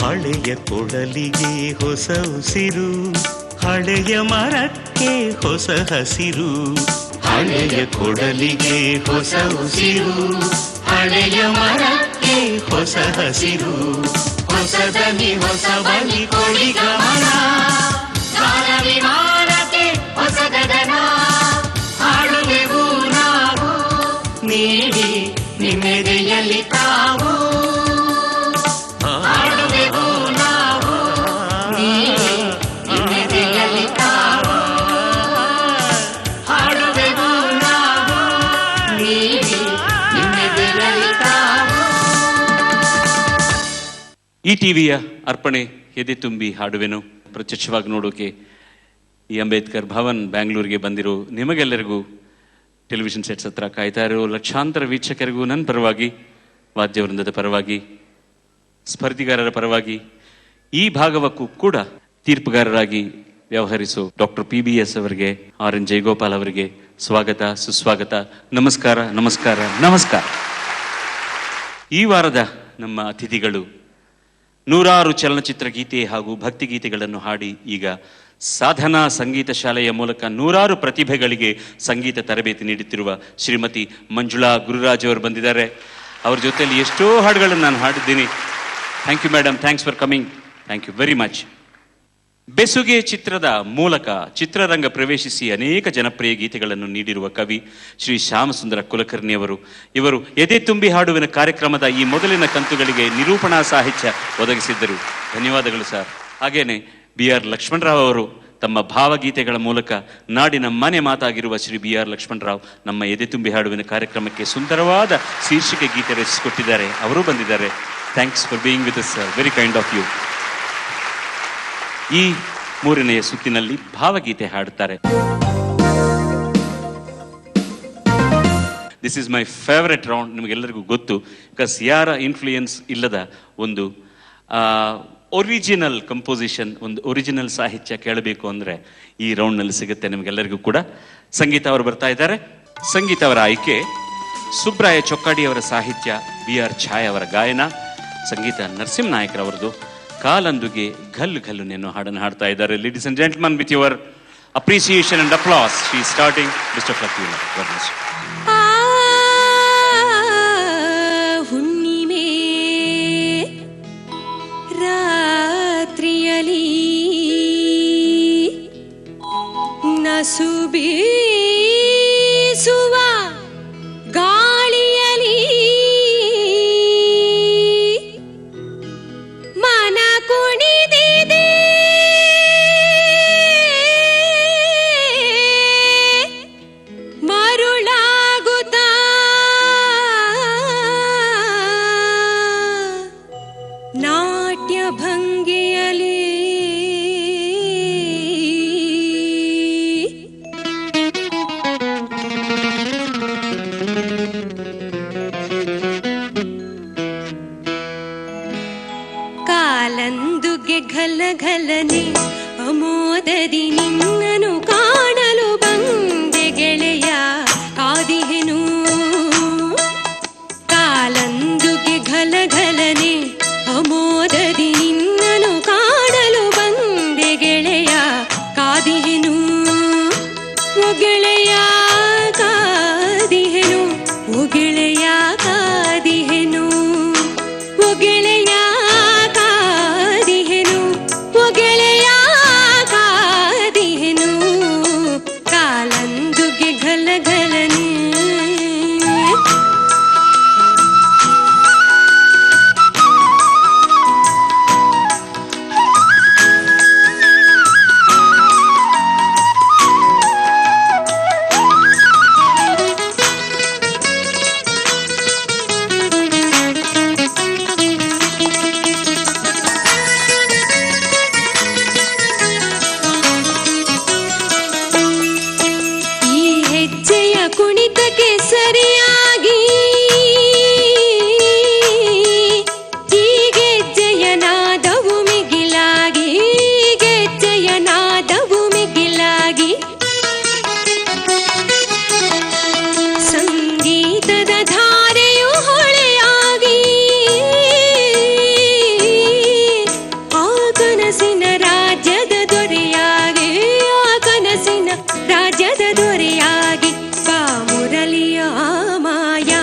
ಹಳೆಯ ಕೊಡಲಿಗೆ ಹೊಸ ಉಸಿರು, ಹಳೆಯ ಮರಕ್ಕೆ ಹೊಸ ಹಸಿರು. ಹಳೆಯ ಕೊಡಲಿಗೆ ಹೊಸ ಉಸಿರು, ಹಳೆಯ ಮರಕ್ಕೆ ಹೊಸ ಹಸಿರು. ಹೊಸ ದನಿ ಹೊಸ ಬಲಿ ಕೊಡಿ ಗಮನ, ವಿಮಾನಕ್ಕೆ ಹೊಸ ಗಗನ. ಹಾಡುವೆವು ನಾವು ನೀಡಿ ನಿಮ್ಮೆದೆಯಲ್ಲಿ ತಾವು. ಹಾಡುವೆವು ನಾವು ನೀಡಿ ನಿಮ್ಮೆದೆಯಲ್ಲಿ ತಾವು. ಹಾಡುವೆವು ನಾವು ನೀಡಿ ನಿಮ್ಮೆದೆಯಲ್ಲಿ ತಾವು. ಈ ಟಿವಿಯ ಅರ್ಪಣೆ ಎದೆ ತುಂಬಿ ಹಾಡುವೆನು ಪ್ರತ್ಯಕ್ಷವಾಗಿ ನೋಡೋಕೆ ಈ ಅಂಬೇಡ್ಕರ್ ಭವನ್ ಬ್ಯಾಂಗ್ಳೂರಿಗೆ ಬಂದಿರೋ ನಿಮಗೆಲ್ಲರಿಗೂ, ಟೆಲಿವಿಷನ್ ಸೆಟ್ಸ್ ಹತ್ರ ಕಾಯ್ತಾ ಇರೋ ಲಕ್ಷಾಂತರ ವೀಕ್ಷಕರಿಗೂ ನನ್ನ ಪರವಾಗಿ, ವಾದ್ಯವೃಂದದ ಪರವಾಗಿ, ಸ್ಪರ್ಧಿಗಾರರ ಪರವಾಗಿ, ಈ ಭಾಗವಕ್ಕೂ ಕೂಡ ತೀರ್ಪುಗಾರರಾಗಿ ವ್ಯವಹರಿಸೋ ಡಾಕ್ಟರ್ PBS ಅವರಿಗೆ, RN ಜಯಗೋಪಾಲ್ ಅವರಿಗೆ ಸ್ವಾಗತ, ಸುಸ್ವಾಗತ, ನಮಸ್ಕಾರ ನಮಸ್ಕಾರ ನಮಸ್ಕಾರ. ಈ ವಾರದ ನಮ್ಮ ಅತಿಥಿಗಳು ನೂರಾರು ಚಲನಚಿತ್ರ ಗೀತೆ ಹಾಗೂ ಭಕ್ತಿಗೀತೆಗಳನ್ನು ಹಾಡಿ ಈಗ ಸಾಧನಾ ಸಂಗೀತ ಶಾಲೆಯ ಮೂಲಕ ನೂರಾರು ಪ್ರತಿಭೆಗಳಿಗೆ ಸಂಗೀತ ತರಬೇತಿ ನೀಡುತ್ತಿರುವ ಶ್ರೀಮತಿ ಮಂಜುಳಾ ಗುರುರಾಜ್ ಅವರು ಬಂದಿದ್ದಾರೆ. ಅವ್ರ ಜೊತೆಯಲ್ಲಿ ಎಷ್ಟೋ ಹಾಡುಗಳನ್ನು ನಾನು ಹಾಡಿದ್ದೀನಿ. Thank you madam, thanks for coming, thank you very much. Besuge ಚಿತ್ರದ ಮೂಲಕ ಚಿತ್ರರಂಗ ಪ್ರವೇಶಿಸಿ ಅನೇಕ ಜನಪ್ರಿಯ ಗೀತೆಗಳನ್ನು ನೀಡಿರುವ ಕವಿ ಶ್ರೀ ಶ್ಯಾಮಸುಂದರ ಕುಲಕರ್ಣಿ ಅವರು. ಇವರು ಎದೆ ತುಂಬಿ ಹಾಡುವಿನ ಕಾರ್ಯಕ್ರಮದ ಈ ಮೊದಲಿನ ಕಂತುಗಳಿಗೆ ನಿರೂಪಣಾ ಸಾಹಿತ್ಯ ಒದಗಿಸಿದ್ದರು. ಧನ್ಯವಾದಗಳು ಸರ್. ಹಾಗೇನೆ BR ಲಕ್ಷ್ಮಣರಾವ್ ಅವರು ತಮ್ಮ ಭಾವಗೀತೆಗಳ ಮೂಲಕ ನಾಡಿನ ಮನೆ ಮಾತಾಗಿರುವ ಶ್ರೀ BR ಲಕ್ಷ್ಮಣರಾವ್ ನಮ್ಮ ಎದೆ ತುಂಬಿ ಹಾಡುವಿನ ಕಾರ್ಯಕ್ರಮಕ್ಕೆ ಸುಂದರವಾದ ಶೀರ್ಷಿಕೆ ಗೀತೆ ರಚಿಸಿಕೊಟ್ಟಿದ್ದಾರೆ. ಅವರು ಬಂದಿದ್ದಾರೆ. Thanks for being with us sir, very kind of you. ಈ ಮೂರನೆಯ ಸುತ್ತಿನಲ್ಲಿ ಭಾವಗೀತೆ ಹಾಡುತ್ತಾರೆ. This is my favourite round. ನಿಮಗೆಲ್ಲರಿಗೂ ಗೊತ್ತು, ಬಿಕಾಸ್ ಯಾರ ಇನ್ಫ್ಲೂಯೆನ್ಸ್ ಇಲ್ಲದ ಒಂದು ಒರಿಜಿನಲ್ ಕಂಪೋಸಿಷನ್, ಒಂದು ಒರಿಜಿನಲ್ ಸಾಹಿತ್ಯ ಕೇಳಬೇಕು ಅಂದರೆ ಈ ರೌಂಡ್ನಲ್ಲಿ ಸಿಗುತ್ತೆ ನಿಮಗೆಲ್ಲರಿಗೂ ಕೂಡ. ಸಂಗೀತ ಅವರು ಬರ್ತಾ ಇದ್ದಾರೆ. ಸಂಗೀತ ಅವರ ಆಯ್ಕೆ ಸುಬ್ರಾಯ ಚೊಕ್ಕಾಡಿ ಅವರ ಸಾಹಿತ್ಯ, BR ಛಾಯ್ ಅವರ ಗಾಯನ, ಸಂಗೀತ ನರಸಿಂಹನಾಯಕರವರದು. ಕಾಲಂದುಗೆ ಘಲ್ಲು ಘಲ್ಲು ನೆನ್ನು ಹಾಡನ್ನು ಹಾಡ್ತಾ ಇದ್ದಾರೆ. Ladies and gentleman, with your appreciation and applause, she is starting. Mister Fakir. ಹುಣ್ಣಿಮೆ ರಾತ್ರಿಯಲಿ ನಸು ಬೀಸುವ ಗಾಳಿಯಲಿ ಮನ ಕುಣಿದಿದೆ ಮರುಳಾಗಿ ಕಲಿಯ ಮಾಯ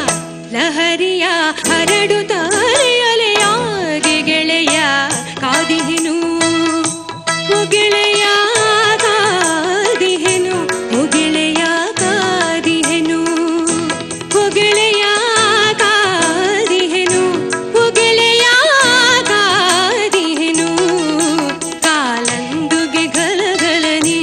ಲಹರಿಯ ಹರಡುತ್ತಾರೆ ಅಲೆಯಾಗೆ ಗೆಳೆಯ ಕಾದಿಹೆನು ಗೆಳೆಯ ಕಾದಿಹೆನು ಗೆಳೆಯ ಕಾದಿಹೆನು ಗೆಳೆಯ ಕಾದಿಹೆನು ಗೆಳೆಯ ಕಾದಿಹೆನು ಕಾಲಂದುಗೆ ಗಲಗಲನೆ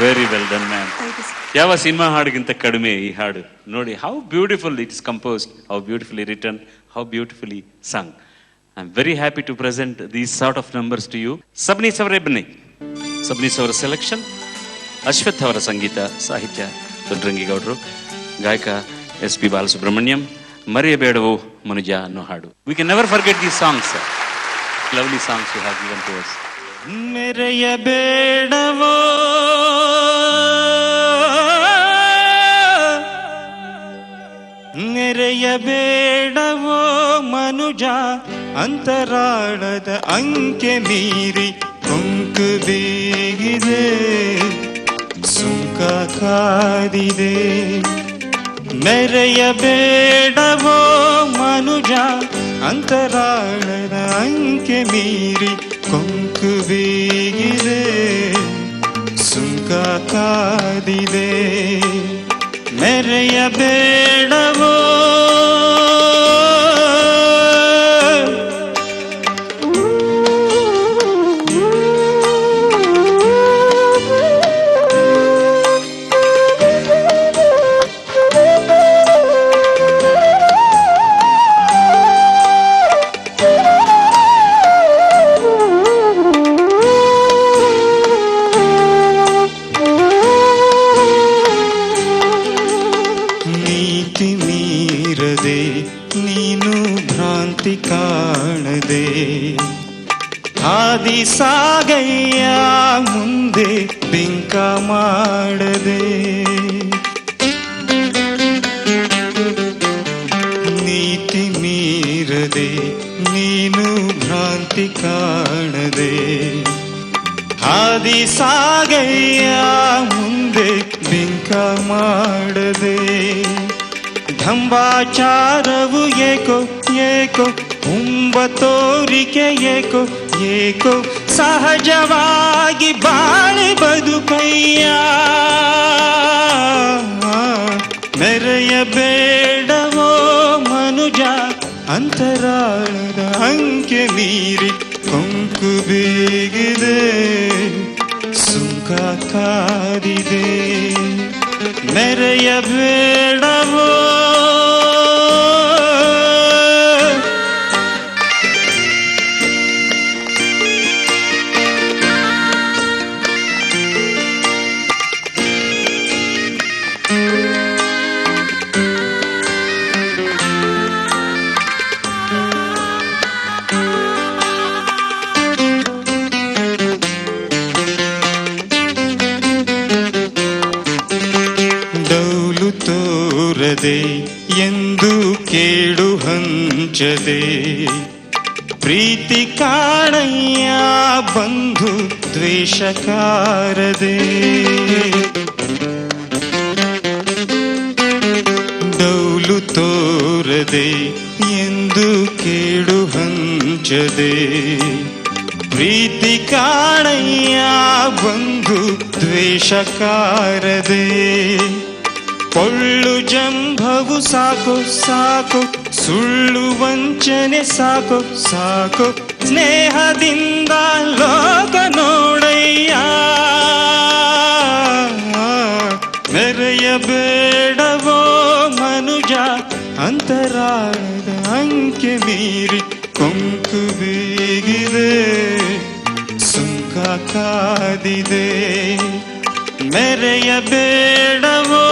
ವೆರಿ ವೆಲ್ ಡನ್ ಮ್ಯಾಮ್. ಯಾವ ಸಿನಿಮಾ ಹಾಡಿಗಿಂತ ಕಡಿಮೆ ಈ ಹಾಡು ನೋಡಿ. How beautiful it is composed, how beautifully return, how beautifully sung. I am very happy to present these sort of numbers to you. Sabnis ಅವರೇ ಬನ್ನಿ. ಸಬ್ನೀಸ್ ಅವರ ಸೆಲೆಕ್ಷನ್, ಅಶ್ವಥ್ ಅವರ ಸಂಗೀತ, ಸಾಹಿತ್ಯ ದೊಡ್ಡರಂಗೇಗೌಡರು, ಗಾಯಕ SP ಬಾಲಸುಬ್ರಹ್ಮಣ್ಯಂ. ಮರೆಯಬೇಡವೋ ಮನುಜ ಅನ್ನೋ ಹಾಡು. We can never forget these songs, lovely songs you have given to us. ಮೆರೆಯಬೇಡವೋ ನೆರೆಯಬೇಡವೋ ಮನುಜ, ಅಂತರಾಳದ ಅಂಕೆ ಮೀರಿ ಕೊಂಕು ಬೀಗಿದೆ, ಸುಂಕ ಕಾದಿದೆ. ಮೆರೆಯಬೇಡವೋ ಮನುಜ, ಅಂತರಾಳದ ಅಂಕೆ ಮೀರಿ ಕೊಂಕು ಬೀಗಿದೆ, ಸುಂಕ ಕಾದಿದೆ. ಮೆರೆಯಬೇಡವೋ ನೀನು ಭ್ರಾಂತಿ ಕಾಣದೆ, ಹಾದಿ ಸಾಗಯ್ಯ ಮುಂದೆ ಬಿಂಕ ಮಾಡದೆ. ನೀತಿ ಮೀರದೆ ನೀನು ಭ್ರಾಂತಿ ಕಾಣದೆ, ಹಾದಿ ಸಾಗಯ್ಯ ಮುಂದೆ ಬಿಂಕ ಮಾಡದೆ. ಢಂಬಾಚಾರವು ಏಕೋ ಏಕೋ, ಹುಂಬತೋರಿಕೆ ಏಕೋ ಏಕೋ, ಸಹಜವಾಗಿ ಬಾಳೆ ಬದುಕಯ್ಯ. ಮೆರೆಯಬೇಡವೋ ಮನುಜ, ಅಂತರಾಳದ ಅಂಕೆ ಮೀರಿ ಕೊಂಕು ಬೀಗಿದೆ, ಸುಂಕ ಕಾದಿದೆ. ಮೆರೆಯಬೇಡ ತೋರದೆ ಎಂದು ಕೇಡು ಹಂಚದೆ ಪ್ರೀತಿ ಕಾಣಯ್ಯ ಬಂಧು ದ್ವೇಷಕಾರದೆ ಡೌಲು ತೋರದೆ ಎಂದು ಕೇಡು ಹಂಚದೆ ಪ್ರೀತಿ ಕಾಣಯ್ಯ ಬಂಧು ದ್ವೇಷಕಾರದೆ ಪೊಳ್ಳು ಜಂಭವು ಸಾಕು ಸಾಕು ಸುಳ್ಳು ವಂಚನೆ ಸಾಕು ಸಾಕು ಸ್ನೇಹದಿಂದ ಲೋಕ ನೋಡಯ್ಯ ಮೆರೆಯಬೇಡವೋ ಮನುಜ ಅಂತರಾಳದ ಅಂಕೆ ಮೀರಿ ಕೊಂಕು ಬೀಗಿದೆ ಸುಂಕ ಕಾದಿದೆ ಮೆರೆಯಬೇಡವೋ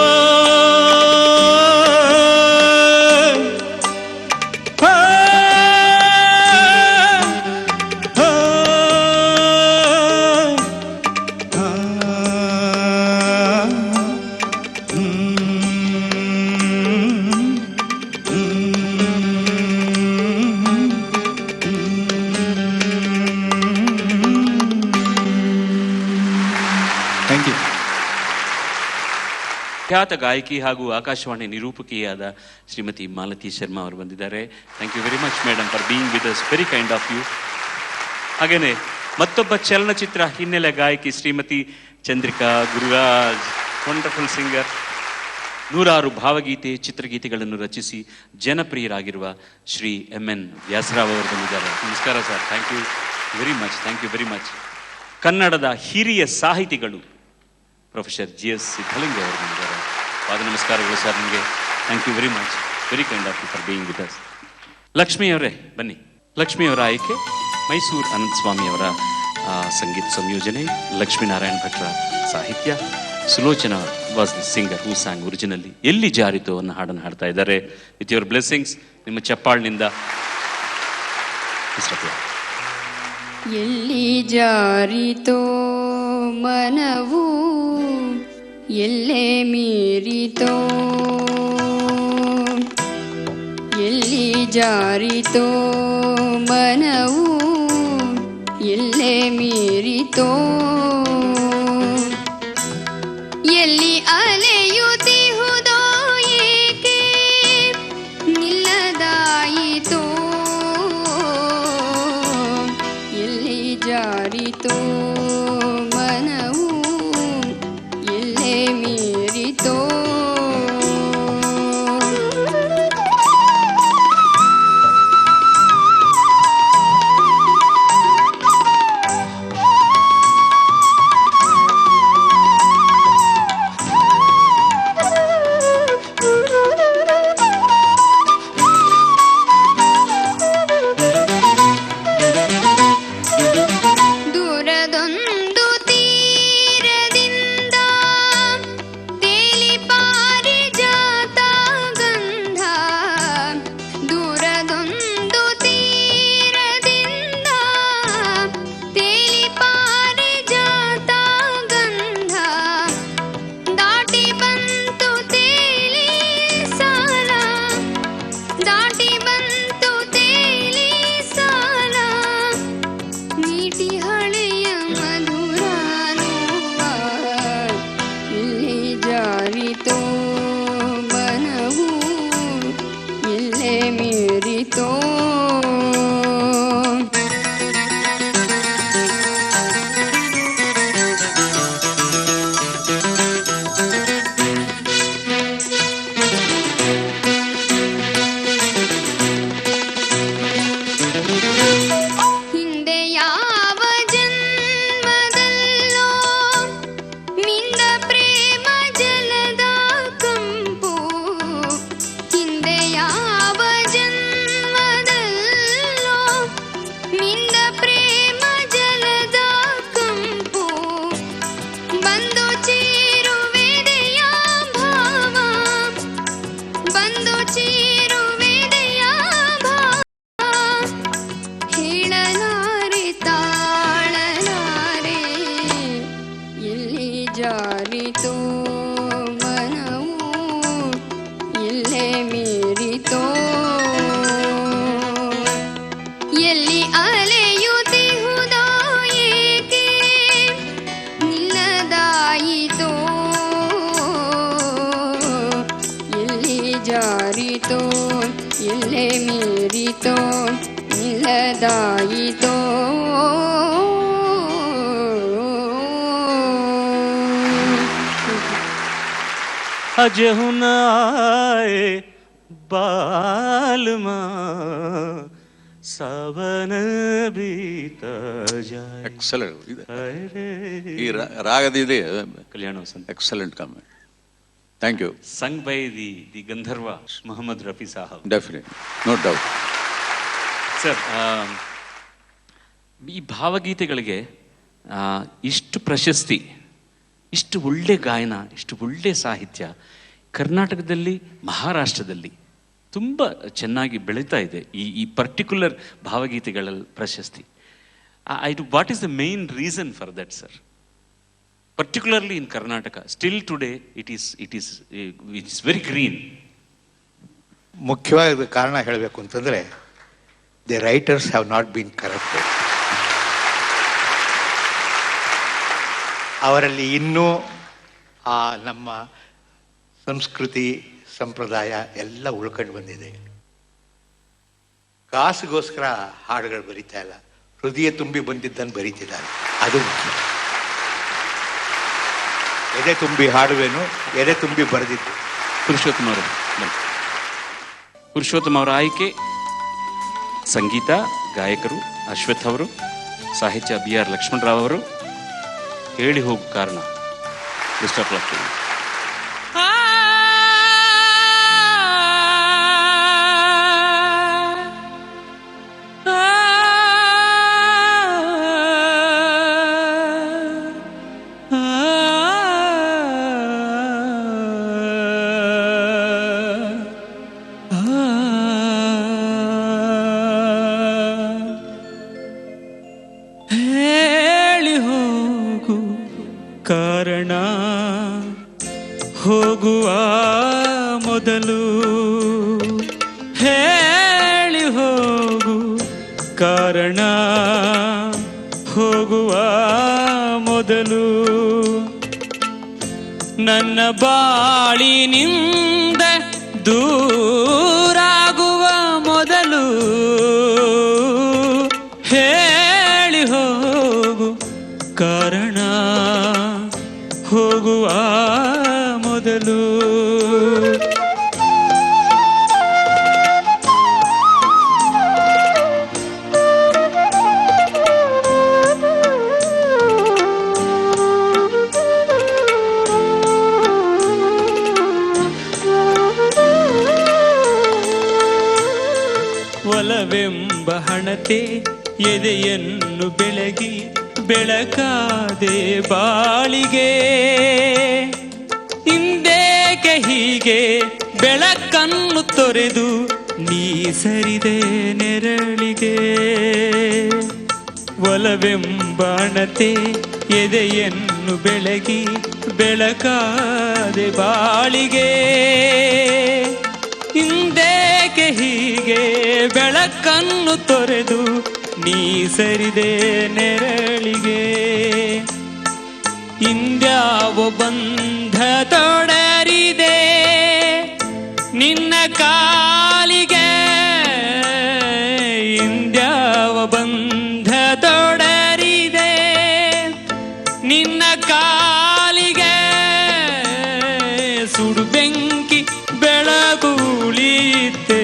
ಖ್ಯಾತ ಗಾಯಕಿ ಹಾಗೂ ಆಕಾಶವಾಣಿ ನಿರೂಪಕಿಯಾದ ಶ್ರೀಮತಿ ಮಾಲತಿ ಶರ್ಮಾ ಅವರು ಬಂದಿದ್ದಾರೆ. Thank you very much madam for being with us, very kind of you. ಹಾಗೆಯೇ ಮತ್ತೊಬ್ಬ ಚಲನಚಿತ್ರ ಹಿನ್ನೆಲೆ ಗಾಯಕಿ ಶ್ರೀಮತಿ ಚಂದ್ರಿಕಾ ಗುರುರಾಜ್, ವಂಡರ್ಫುಲ್ ಸಿಂಗರ್. ನೂರಾರು ಭಾವಗೀತೆ ಚಿತ್ರಗೀತೆಗಳನ್ನು ರಚಿಸಿ ಜನಪ್ರಿಯರಾಗಿರುವ ಶ್ರೀ MN ವ್ಯಾಸರಾವ್ ಅವರು ಬಂದಿದ್ದಾರೆ. ನಮಸ್ಕಾರ sir, thank you very much, thank you very much. ಕನ್ನಡದ ಹಿರಿಯ ಸಾಹಿತಿಗಳು ಪ್ರೊಫೆಸರ್ GS ಸಿದ್ಧಲಿಂಗ ಅವರು ಬಂದಿದ್ದಾರೆ. ಪಾದ ನಮಸ್ಕಾರಗಳು ಸರ್ ನಿಮಗೆ. Thank you very much, very kind of you for being with us. ಲಕ್ಷ್ಮಿಯವರೇ ಬನ್ನಿ. ಲಕ್ಷ್ಮಿಯವರ ಆಯ್ಕೆ ಮೈಸೂರು ಅನಂತಸ್ವಾಮಿಯವರ ಸಂಗೀತ ಸಂಯೋಜನೆ, ಲಕ್ಷ್ಮೀನಾರಾಯಣ ಭಟ್ರ ಸಾಹಿತ್ಯ. Sulochana was the singer who song originally. ಎಲ್ಲಿ ಜಾರಿತೋ ಅನ್ನೋ ಹಾಡನ್ನು ಹಾಡ್ತಾ ಇದ್ದಾರೆ. ವಿತ್ ಯುವರ್ ಬ್ಲೆಸ್ಸಿಂಗ್ಸ್, ನಿಮ್ಮ ಚಪ್ಪಾಳಿನಿಂದ. ಎಲ್ಲಿ ಜಾರಿತೋ ಮನವು ಎಲ್ಲೇ ಮೀರಿತೋ, ಎಲ್ಲಿ ಜಾರಿತೋ ಮನವು ಎಲ್ಲೇ ಮೀರಿತೋ, ಎಲ್ಲಿ ಅಲೆಯುತ್ತಿಹುದೋ ಏಕೆ ನಿಲ್ಲದಾಯಿತೋ, ಎಲ್ಲಿ ಜಾರಿತೋ ಮನವು ಎಲ್ಲೇ ಮೀರಿತೋ. ಜಾರಿತೋ ಎಲ್ಲೇ ಮೀರಿತೋ ನಿಲ್ಲದಾಯಿತೋ ಅಜಹುನಾए ಬಾಲ್ಮಾ ಸಾವನ ಬೀತ ಜಾಯ. ಎಕ್ಸಲೆಂಟ್ ಇದೆ ಈ ರಾಗದಿದೆ. Kalyana Vasantha. Excellent comment. Thank you. Sung by the Gandharva Mohammed Rafi Sahab. Definite, no doubt. Sir, ಈ ಭಾವಗೀತೆಗಳಿಗೆ ಇಷ್ಟು ಪ್ರಶಸ್ತಿ, ಇಷ್ಟು ಒಳ್ಳೆ ಗಾಯನ, ಇಷ್ಟು ಒಳ್ಳೆ ಸಾಹಿತ್ಯ ಕರ್ನಾಟಕದಲ್ಲಿ, ಮಹಾರಾಷ್ಟ್ರದಲ್ಲಿ ತುಂಬ ಚೆನ್ನಾಗಿ ಬೆಳೀತಾ ಇದೆ. ಈ ಪರ್ಟಿಕ್ಯುಲರ್ ಭಾವಗೀತೆಗಳ ಪ್ರಶಸ್ತಿ. What is the main reason for that sir? Particularly in Karnataka, still today it is very green. ಮುಖ್ಯವಾದ ಕಾರಣ ಹೇಳಬೇಕು ಅಂತಂದರೆ, the writers have not been corrupted. ಅವರಲ್ಲಿ ಇನ್ನೂ ಆ ನಮ್ಮ ಸಂಸ್ಕೃತಿ ಸಂಪ್ರದಾಯ ಎಲ್ಲ ಉಳ್ಕೊಂಡು ಬಂದಿದೆ. ಕಾಸಿಗೋಸ್ಕರ ಹಾಡುಗಳು ಬರೀತಾ ಇಲ್ಲ, ಹೃದಯ ತುಂಬಿ ಬಂದಿದ್ದನ್ನು ಬರೀತಿದ್ದಾರೆ. ಅದು ಮುಖ್ಯ. ಎದೆ ತುಂಬಿ ಹಾಡುವೇನು, ಎದೆ ತುಂಬಿ ಬರೆದಿದ್ದು. ಪುರುಷೋತ್ತಮ ಅವರು, ಪುರುಷೋತ್ತಮ ಅವರ ಆಯ್ಕೆ. ಸಂಗೀತ ಗಾಯಕರು ಅಶ್ವಥ್ ಅವರು, ಸಾಹಿತ್ಯ ಬಿ ಆರ್ ಲಕ್ಷ್ಮಣರಾವ್ ಅವರು. ಹೇಳಿ ಹೋಗು ಕಾರಣ ಮಿಸ್ಟರ್ ಕ್ಲಾಕ್. ಕಾರಣ ಹೋಗುವ ಮೊದಲು ಹೇಳಿ ಹೋಗು, ಕಾರಣ ಹೋಗುವ ಮೊದಲು ನನ್ನ ಬಾಳಿನಿಂದ ದೂರಾಗುವ ಮೊದಲು ಹೇಳಿ ಹೋಗು, ಕಾರಣ ಹೋಗುವ ಮೊದಲು. ಒಲವೆಂಬ ಹಣತೆ ಎದೆಯನ್ನು ಬೆಳಗಿ ಬೆಳಕಾದೆ ಬಾಳಿಗೆ, ಇಂದೇಕೆ ಹೀಗೆ ಬೆಳಕನ್ನು ತೊರೆದು ನೀ ಸರಿದೆ ನೆರಳಿಗೆ. ಒಲವೆಂಬ ಹಣತೆ ಎದೆಯನ್ನು ಬೆಳಗಿ ಬೆಳಕಾದೆ ಬಾಳಿಗೆ, ಇಂದೇಕೆ ಹೀಗೆ ಬೆಳಕನ್ನು ತೊರೆದು ನೀ ಸರಿದೆ ನೆರಳಿಗೆ. ಇಂದ್ಯಾವ ಬಂಧ ತೊಡರಿದೆ ನಿನ್ನ ಕಾಲಿಗೆ, ಇಂದ್ಯಾವ ಬಂಧ ತೊಡರಿದೆ ನಿನ್ನ ಕಾಲಿಗೆ. ಸುಡು ಬೆಂಕಿ ಬೆಳಗುಳಿತೆ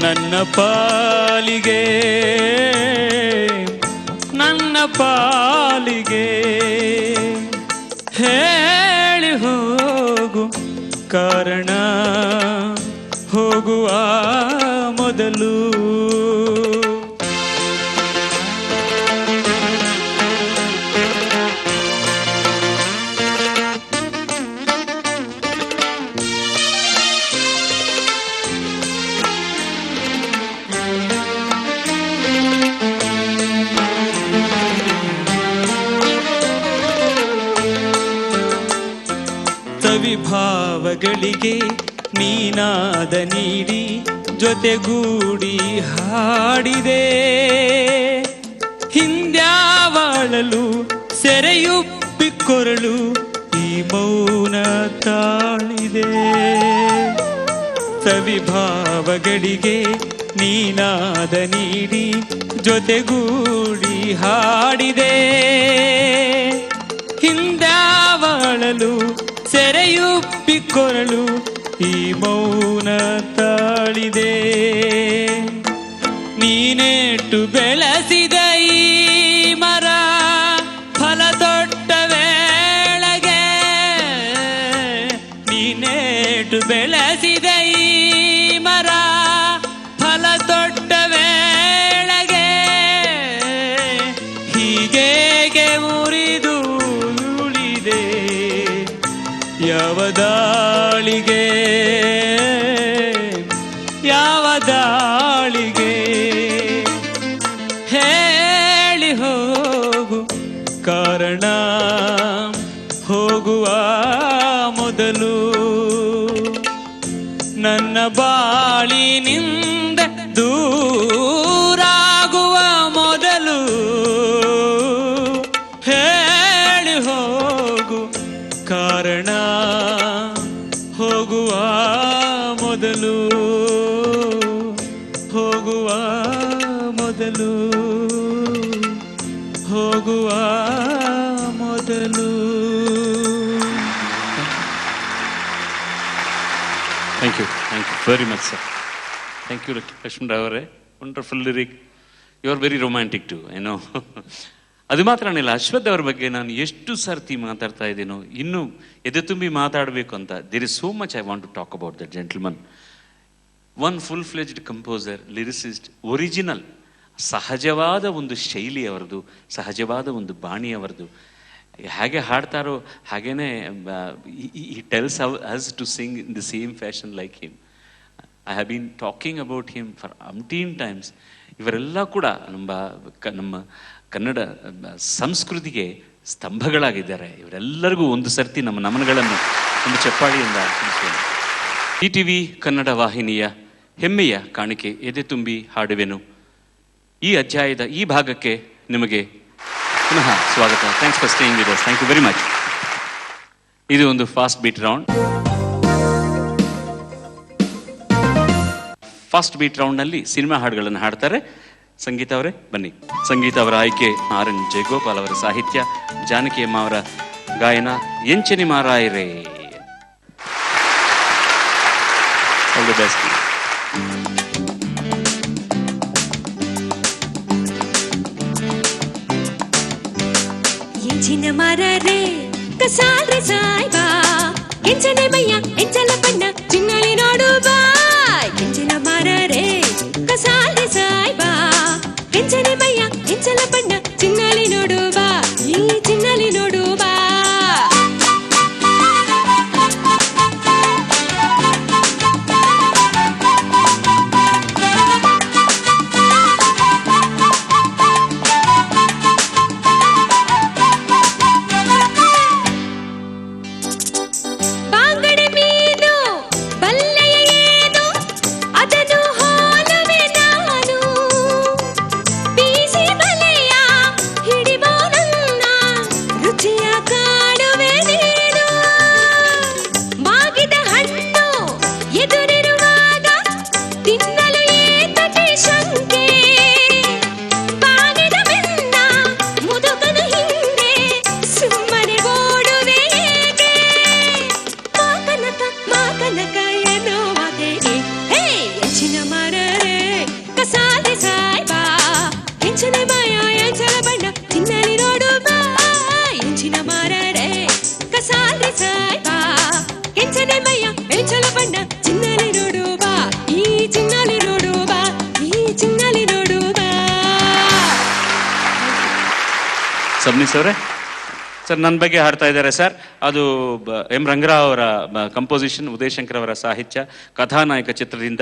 ನನ್ನ ಪಾಲಿಗೆ, ನನ್ನ ಪಾಲಿಗೆ. ಹೇಳಿ ಹೋಗು, ಕಾರಣ ಹೋಗುವ ಮೊದಲು. ಸವಿಭಾವಗಳಿಗೆ ನೀನಾದ ನೀಡಿ ಜೊತೆಗೂಡಿ ಹಾಡಿದೆ, ಹಿಂದ್ಯಾವಾಳಲು ಸೆರೆಯುಪ್ಪಿ ಕೊರಳು ಈ ಮೌನ ತಾಳಿದೆ. ಸವಿಭಾವಗಳಿಗೆ ನೀನಾದ ನೀಡಿ ಜೊತೆಗೂಡಿ ಹಾಡಿದೆ. ಹಿಂದಾವಳಲು ಸೆರೆಯುಪ್ಪಿಕೊರಳು ಈ ಮೌನ ತಾಳಿದೆ. ನೀನೇಟು ಬೆಳೆಸಿದ ಈ ಮರ ಫಲ ತೊಟ್ಟ ವೇಳೆಗೆ, ನೀನೇಟು ಬೆಳೆಸಿದ ಈ ಮರ ಫಲ ತೊಟ್ಟ ವೇಳೆಗೆ, ಹೀಗೇಗೆ ಮುರಿದು ಉಳಿದೆ ಯಾವ ದಾಳಿಗೆ, ಯಾವ ದಾಳಿಗೆ. ಹೇಳಿ ಹೋಗು ಕಾರಣ, ಹೋಗುವ ಮೊದಲು ನನ್ನ ಬಾಳಿನಿಂದ ದೂರಾಗುವ ಮೊದಲು. ಹೇಳಿ ಹೋಗು ಕಾರಣ, ಹೋಗುವ ಮೊದಲು, ಹೋಗುವ ಮೊದಲು, ಹೋಗುವ ಮೊದಲು. Thank you very much sir. Thank you Lakshmanrao ಅವರೇ. Wonderful lyric. You are very romantic too ಏನೋ. ಅದು ಮಾತ್ರನಿಲ್ಲ, ಅಶ್ವಥ್ ಅವ್ರ ಬಗ್ಗೆ ನಾನು ಎಷ್ಟು ಸರ್ತಿ ಮಾತಾಡ್ತಾ ಇದ್ದೀನೋ, ಇನ್ನೂ ಎದೆ ತುಂಬಿ ಮಾತಾಡಬೇಕು ಅಂತ. There is so much I want to talk about that gentleman. One full fledged composer, lyricist, original. ಸಹಜವಾದ ಒಂದು ಶೈಲಿ ಅವರದು, ಸಹಜವಾದ ಒಂದು ಬಾಣಿ ಅವರದು. ಹೇಗೆ ಹಾಡ್ತಾರೋ ಹಾಗೇನೆ he tells us to sing in the same fashion like him. I have been talking about him for umpteen times. ಇವರೆಲ್ಲ ಕೂಡ ನಮ್ಮ ಕನ್ನಡ ಸಂಸ್ಕೃತಿಗೆ ಸ್ತಂಭಗಳಾಗಿದ್ದಾರೆ. ಇವರೆಲ್ಲರಿಗೂ ಒಂದು ಸರ್ತಿ ನಮ್ಮ ನಮನಗಳನ್ನು ಒಂದು ಚಪ್ಪಾಳಿಯಿಂದ TTV ಕನ್ನಡ ವಾಹಿನಿಯ ಹೆಮ್ಮೆಯ ಕಾಣಿಕೆ ಎದೆ ತುಂಬಿ ಹಾಡುವೆನು. ಈ ಅಧ್ಯಾಯದ ಈ ಭಾಗಕ್ಕೆ ನಿಮಗೆ ಪುನಃ ಸ್ವಾಗತ. Thanks for staying with us. Thank you very much. ಇದು ಒಂದು fast beat round. Fast beat ರೌಂಡ್ನಲ್ಲಿ ಸಿನಿಮಾ ಹಾಡುಗಳನ್ನು ಹಾಡ್ತಾರೆ. ಸಂಗೀತ ಅವರೇ ಬನ್ನಿ. ಸಂಗೀತ ಅವರ ಆಯ್ಕೆ RN ಜಯಗೋಪಾಲ್ ಅವರ ಸಾಹಿತ್ಯ, ಜಾನಕಿ ಅಮ್ಮ ಅವರ ಗಾಯನ. ಎಂಚನಿ ಮಾರಾಯರೇ. All the best. ಎಂಚಿನ ಮರರೆ ಕಸಾಲ್ರೆ ಸಾಯ್ಬಾ, ಎಂಚನೆ ಮಯ್ಯ ಎಂಚಲ ಬಣ್ಣ ಚಿನ್ನಲಿ ನೋಡು ಬಾ. ಎಂಚಿನ ಮರರೆ ಕಸಾಲ್ರೆ ಸಾಯ್ಬಾ, ಎಂಚನೆ ಮಯ್ಯ ಎಂಚಲ ಬಣ್ಣ ಚಿನ್ನಲಿ ನೋಡು ಬಾ, ಈ ಚಿನ್ನಲಿ ನೋಡು ಬಾ. ಸಬ್ನೀಸ್ ಅವರೇ ಸರ್, ನನ್ನ ಬಗ್ಗೆ ಹಾಡ್ತಾ ಇದ್ದಾರೆ ಸರ್. ಅದು M. ರಂಗರಾವ್ ಅವರ ಕಂಪೋಸಿಷನ್, ಉದಯಶಂಕರ್ ಅವರ ಸಾಹಿತ್ಯ, ಕಥಾನಾಯಕ ಚಿತ್ರದಿಂದ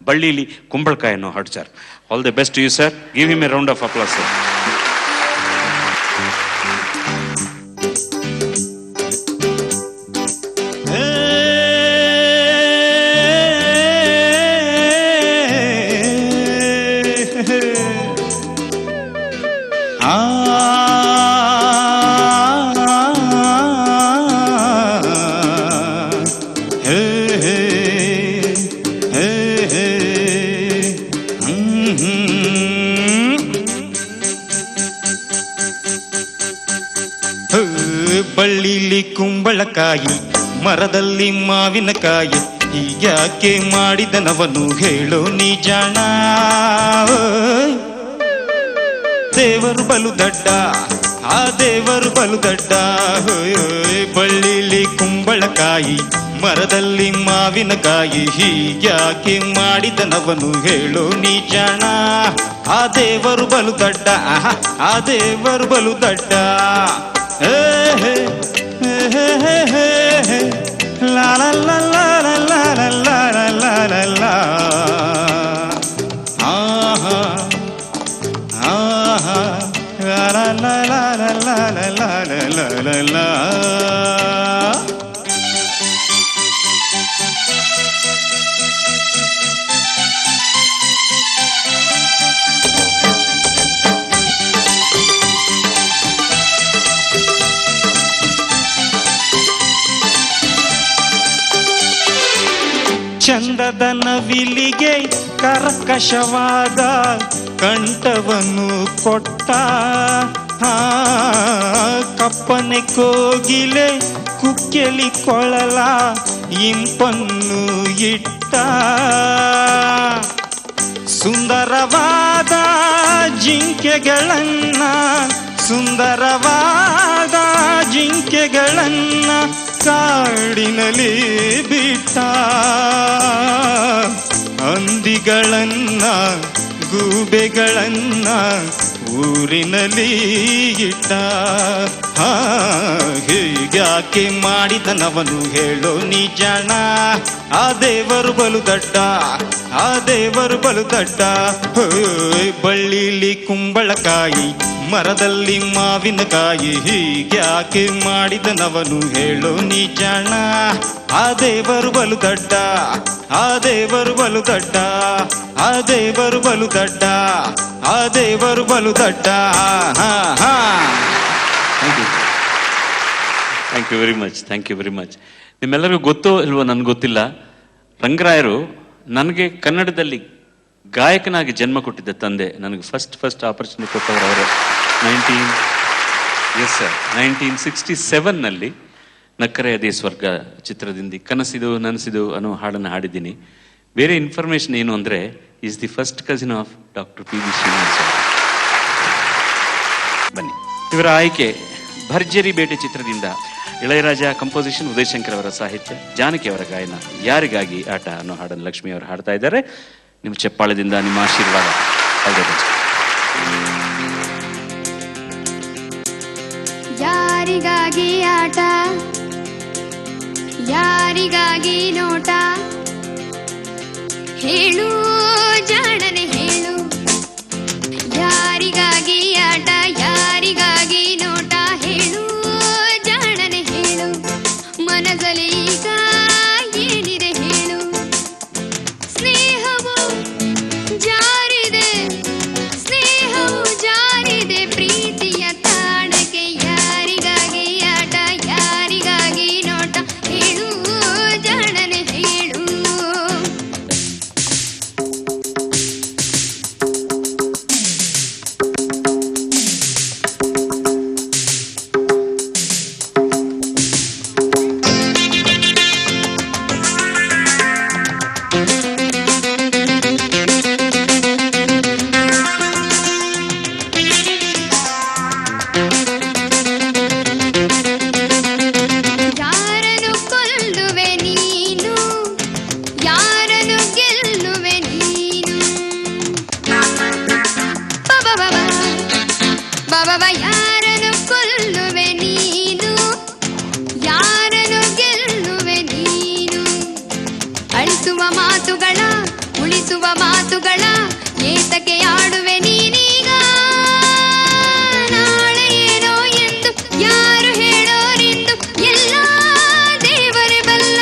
ಬಳ್ಳಿಲಿ ಕುಂಬಳಕಾಯನ್ನು ಹಾಡು sir. All the best to you sir. Give him a round of applause sir. ಕುಂಬಳಕಾಯಿ ಮರದಲ್ಲಿ ಮಾವಿನಕಾಯಿ ಹೀಗ್ಯಾಕೆ ಮಾಡಿದನವನು ಹೇಳೋ ನೀ ಜಾಣ ದೇವರು ಬಲು ದಡ್ಡ ಆ ದೇವರು ಬಲು ದಡ್ಡ ಬಳ್ಳಿಲಿ ಕುಂಬಳಕಾಯಿ ಮರದಲ್ಲಿ ಮಾವಿನಕಾಯಿ ಹೀಗ್ಯಾಕೆ ಮಾಡಿದನವನು ಹೇಳೋ ನೀ ಜಾಣ ಆ ದೇವರು ಬಲು ದಡ್ಡ ಆ ದೇವರು ಬಲು ದಡ್ಡ ಲಾ ಲಾ ಲಾ ಲಾ ಲಾ ಲಾ ಲಾ ಲಾ ಲಾ ಆಹಾ ಆಹಾ ಲಾ ಲಾ ಲಾ ಲಾ ಲಾ ಲಾ ಲಾ ಲಾ ಲಾ. ಚಂದದ ನವಿಲಿಗೆ ಕರ್ಕಶವಾದ ಕಂಠವನ್ನು ಕೊಟ್ಟ ಕಪ್ಪನೆ ಕೋಗಿಲೆ ಕುಕ್ಕೆಲಿ ಕೊಳಲ ಇಂಪನ್ನು ಇಟ್ಟ ಸುಂದರವಾದ ಜಿಂಕೆಗಳನ್ನ ಸುಂದರವಾದ ಜಿಂಕೆಗಳನ್ನ ಕಾಡಿನಲ್ಲಿ ಬಿಟ್ಟ ಹಂದಿಗಳನ್ನ ಗೂಬೆಗಳನ್ನ ಊರಿನಲ್ಲಿ ಇಟ್ಟ ಹೀಗ್ಯಾಕೆ ಮಾಡಿದನವನು ಹೇಳೋ ನೀ ಜಾಣ ಆ ದೇವರು ಬಲು ದಡ್ಡ ಆ ದೇವರು ಬಲು ದಡ್ಡ ಬಳ್ಳಿಲಿ ಕುಂಬಳಕಾಯಿ ಮರದಲ್ಲಿ ಮಾವಿನಕಾಯಿ ಹೀಗ್ಯಾಕೆ ಮಾಡಿದನವನು ಹೇಳೋ ನೀ ಜಾಣ ಆ ದೇವರು ಬಲು ದಡ್ಡ ಆ ದೇವರು ಬಲು ದಡ್ಡ ಆ ದೇವರು ಬಲು ದಡ್ಡ ಆ ದೇವರು ಬಲು ದಡ್ಡ. Thank you very much, thank you very much. ನಿಮ್ಮೆಲ್ಲರಿಗೂ ಗೊತ್ತೋ ಇಲ್ವೋ ನನಗೆ ಗೊತ್ತಿಲ್ಲ, ರಂಗರಾಯರು ನನಗೆ ಕನ್ನಡದಲ್ಲಿ ಗಾಯಕನಾಗಿ ಜನ್ಮ ಕೊಟ್ಟಿದ್ದ ತಂದೆ. ನನಗೆ ಫಸ್ಟ್ ಆಪರ್ಚುನಿಟಿ ಕೊಟ್ಟವರು ಅವರು 1967ನಲ್ಲಿ ನಕ್ಕರೆ ಅದೇ ಸ್ವರ್ಗ ಚಿತ್ರದಿಂದ ಕನಸಿದು ನನಸಿದು ಅನ್ನೋ ಹಾಡನ್ನು ಹಾಡಿದ್ದೀನಿ. ಬೇರೆ ಇನ್ಫಾರ್ಮೇಶನ್ ಏನು ಅಂದರೆ is the first cousin of doctor P V Srinivasa. ಬನ್ನಿ, ಇವರ ಆಯ್ಕೆ ಭರ್ಜರಿ ಬೇಟೆ ಚಿತ್ರದಿಂದ ಇಳಯರಾಜ ಕಂಪೋಸಿಷನ್, ಉದಯಶಂಕರ್ ಅವರ ಸಾಹಿತ್ಯ, ಜಾನಕಿ ಅವರ ಗಾಯನ ಯಾರಿಗಾಗಿ ಆಟ ಅನ್ನೋ ಹಾಡನ್ನು ಲಕ್ಷ್ಮಿ ಅವರು ಹಾಡ್ತಾ ಇದ್ದಾರೆ. ನಿಮ್ಮ ಚಪ್ಪಾಳದಿಂದ ನಿಮ್ಮ ಆಶೀರ್ವಾದ. ಯಾರಿಗಾಗಿ ಆಟ, ಯಾರಿಗಾಗಿ ನೋಟ, ಹೇಳು ಜಾಣನೆ ಹೇಳು. ಯಾರಿಗಾಗಿ ಆಟ, ಯಾರಿಗಾಗಿ ನೋಟ, ಹೇಳು ಜಾಣನೆ ಹೇಳು. ಮನದಲ್ಲಿ ಈಗ ಏನಿದೆ ಹೇಳು. ಸ್ನೇಹವು ಜಾರಿದೆ, ಸ್ನೇಹವು ಜಾರಿದೆ ಪ್ರೀತಿಯ ತಾಣಕ್ಕೆ. ಯಾರಿಗಾಗಿ ಆಟ, ಯಾರಿಗಾಗಿ ನೋಟ, ಹೇಳು ಜಾಣನೆ ಹೇಳು. ಯಾರನ್ನು ಕೊಲ್ಲುವೆ ನೀನು, ಯಾರನ್ನು ಗೆಲ್ಲುವೆ ನೀನು. ಬಬಬ ಯಾರನ್ನು ಕೊಲ್ಲುವೆ ನೀನು, ಯಾರನ್ನು ಗೆಲ್ಲುವೆ ನೀನು. ಅಳಿಸುವ ಮಾತುಗಳ, ಉಳಿಸುವ ಮಾತುಗಳ ಏತಕ್ಕೆ ಆಡುವೆ ನೀನೀಗ. ನಾಳೆ ಏನೋ ಎಂದು ಯಾರು ಹೇಳೋರಿಂದು, ಎಲ್ಲ ದೇವರೇ ಬಲ್ಲ.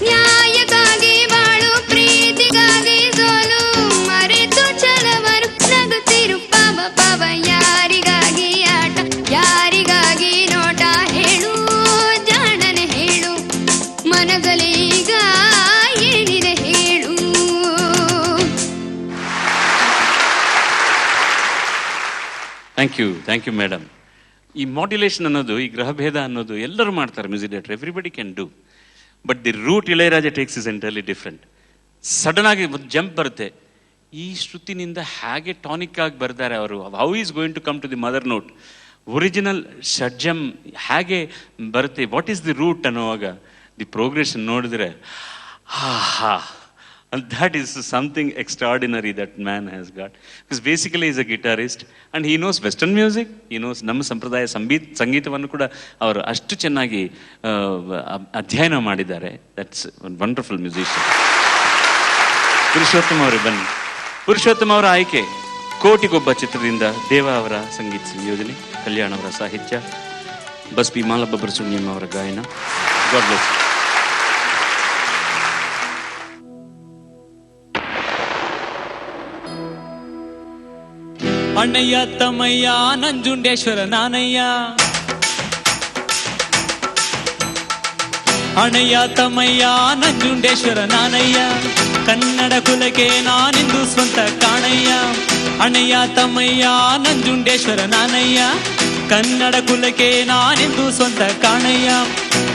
ನ್ಯಾಯಕ್ಕಾಗಿ ಬಾಳು, ಪ್ರೀತಿಗಾಗಿ ಸೋಲು, ಮರೆತು ಚಲವರು ನಗುತ್ತಿರು. ಪವ ಪವ ಯಾರಿಗಾಗಿ ಆಟ, ಯಾರಿಗಾಗಿ ನೋಟ, ಹೇಳು ಜಾಣನೆ ಹೇಳು. ಮನದಲ್ಲಿ ಈಗ ಏನಿದೆ ಹೇಳು. Thank you madam. ಈ ಮಾಡ್ಯುಲೇಷನ್ ಅನ್ನೋದು, ಈ ಗ್ರಹಭೇದ ಅನ್ನೋದು ಎಲ್ಲರೂ ಮಾಡ್ತಾರೆ, music director, everybody can do. But the route Ilaiyaraaja takes is entirely different. Sudden ಆಗಿ ಒಂದು ಜಂಪ್ ಬರುತ್ತೆ. ಈ ಶ್ರುತಿನಿಂದ ಹೇಗೆ ಟಾನಿಕ್ ಆಗಿ ಬರ್ತಾರೆ ಅವರು, how is going to come to the mother note, original ಷಡ್ಜಮ್ ಹೇಗೆ ಬರುತ್ತೆ, ವಾಟ್ ಈಸ್ ದಿ ರೂಟ್ ಅನ್ನೋವಾಗ ದಿ ಪ್ರೋಗ್ರೆಷನ್ ನೋಡಿದ್ರೆ ಹಾ, and that is something extraordinary that man has got, because basically he is a guitarist and he knows western music, he knows ನಮ್ಮ ಸಂಪ್ರದಾಯ ಸಂಗೀತವನ್ನು ಕೂಡ ಅವರು ಅಷ್ಟು ಚೆನ್ನಾಗಿ ಅಧ್ಯಯನ ಮಾಡಿದ್ದಾರೆ. That's wonderful musician. ಪುರುಷೋತ್ತಮ ಅವರೇ ಬನ್ನಿ. ಪುರುಷೋತ್ತಮ ಅವರ ಆಯ್ಕೆ ಕೋಟಿಗೊಬ್ಬ ಚಿತ್ರದಿಂದ, ದೇವ ಅವರ ಸಂಗೀತ ಸಂಯೋಜನೆ, ಕಲ್ಯಾಣ್ ಅವರ ಸಾಹಿತ್ಯ, ಬಸ್ಪಿ ಮಾಲಬ್ಬ ಸುಣ್ಯಂ ಅವರ ಗಾಯನ. God bless. ಅಣ್ಣಯ್ಯ ತಮ್ಮಯ್ಯ ನಂಜುಂಡೇಶ್ವರ ನಾನಯ್ಯ, ಅಣ್ಣಯ್ಯ ತಮ್ಮಯ್ಯ ನಂಜುಂಡೇಶ್ವರ ನಾನಯ್ಯ, ಕನ್ನಡ ಕುಲಕ್ಕೆ ನಾನಿಂದು ಸ್ವಂತ ಕಾಣಯ್ಯ. ಅಣ್ಣಯ್ಯ ತಮ್ಮಯ್ಯ ನಂಜುಂಡೇಶ್ವರ ನಾನಯ್ಯ, ಕನ್ನಡ ಕುಲಕ್ಕೆ ನಾನಿಂದು ಸ್ವಂತ ಕಾಣಯ್ಯ.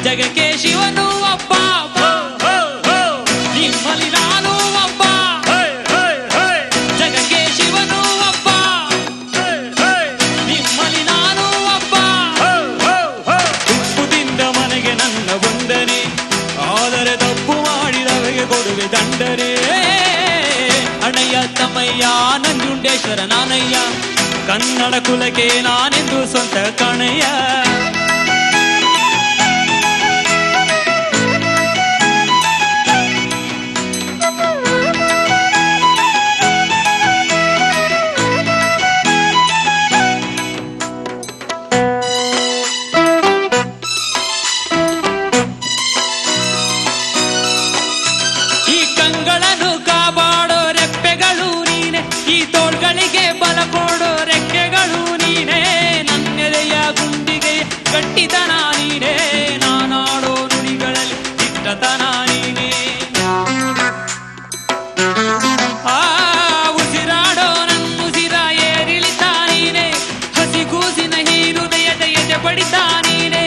ಜಗಕ್ಕೆ ಶಿವನು ಅಪ್ಪ, ನಿಮ್ಮಲ್ಲಿ ನಾನು ಒಬ್ಬ. ಜಗಕ್ಕೆ ಶಿವನು ಅಪ್ಪ, ನಿಮ್ಮಲ್ಲಿ ನಾನು ಒಬ್ಬ. ಉಪ್ಪು ತಿಂದ ಮನೆಗೆ ನನ್ನ ವಂದನೆ, ಆದರೆ ತಪ್ಪು ಮಾಡಿದವರಿಗೆ ಕೊಡುವೆ ದಂಡನೆ. ಅಣ್ಣಯ್ಯ ತಮ್ಮಯ್ಯ ನಂಜುಂಡೇಶ್ವರ ನಾನಯ್ಯ, ಕನ್ನಡ ಕುಲಕ್ಕೆ ನಾನೆಂದು ಸ್ವಂತ ಕಾಣಯ್ಯ. ಗಟ್ಟಿತನ ನೀನೇ, ನಾನಾಡೋ ನುಡಿಗಳಲ್ಲಿ ದಿಟ್ಟತನ ನೀನೇ. ಉಸಿರಾಡೋ ನನ್ನುಸಿರ ಏರಿಳಿತ ನೀನೇ, ಹಸಿ ಕೂಸಿನ ಹೃದಯದ ಎದೆ ಬಡಿತ ನೀನೇ.